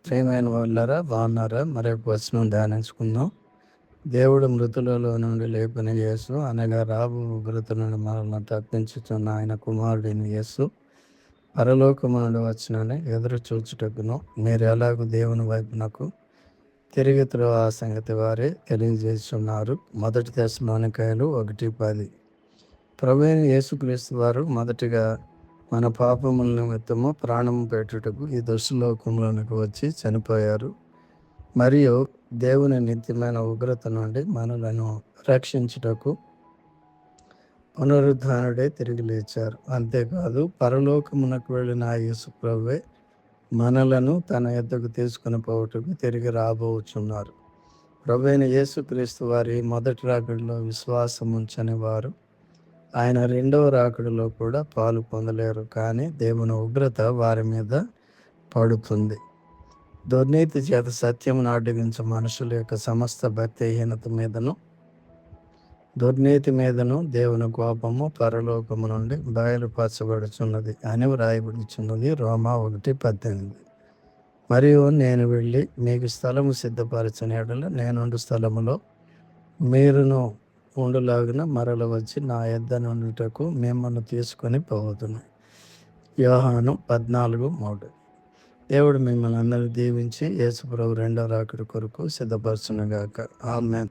ప్రియమైన వాళ్ళారా, బాగున్నారా? మరొక వచనం ధ్యానించుకుందాం. దేవుడు మృతులలో నుండి లేపిన యేసు, అనగా రాబో ఉగ్రత నుండి మనల్ని తప్పించుచున్న ఆయన కుమారుడైన యేసు పరలోకము నుండి వచ్చినని ఎదురు చూచుటకును మీరు ఎలాగూ దేవుని వైపునకు తిరిగి ఆ సంగతి వారే తెలియజేస్తున్నారు. 1 తెస్సలోనికైలు 1:10. ప్రభువైన యేసుక్రీస్తు వారు మొదటిగా మన పాపముల నిమిత్తము ప్రాణము పెట్టుటకు ఈ దుష్టలోకంలోనికి వచ్చి చనిపోయారు. మరియు దేవుని నిత్యమైన ఉగ్రత నుండి మనలను రక్షించుటకు పునరుద్ధానుడే తిరిగి లేచారు. అంతేకాదు, పరలోకమునకు వెళ్ళిన ఆ యేసు ప్రభువే మనలను తన యొద్దకు తీసుకుని పోవుటకు తిరిగి రాబోచున్నారు. ప్రభువైన యేసుక్రీస్తు వారి మొదటి రాకడలో విశ్వాసం ఉంచని వారు ఆయన రెండవ రాకడలో కూడా పాలు పొందలేరు. కానీ దేవుని ఉగ్రత వారి మీద పడుతుంది. దుర్నీతి చేత సత్యమును అడ్డగించే మనుషుల యొక్క సమస్త భక్తిహీనత మీదను, దుర్నీతి మీదను దేవుని కోపము పరలోకము నుండి బయలుపరచబడుచున్నది అని వ్రాయబడుచున్నది. రోమా 1:18. మరియు నేను వెళ్ళి మీకు స్థలము సిద్ధపరచని యెడల నేనుండు స్థలములో మీరును ఉండులాగున మరల వచ్చి నా యొద్ద నుండుటకు మిమ్మల్ని తీసుకొని పోవదును. యోహాను 14:3. దేవుడు మిమ్మల్ని అందరూ దీవించి యేసుప్రభు రెండవ రాకడ కొరకు సిద్ధపరచునుగాక. ఆమేన్.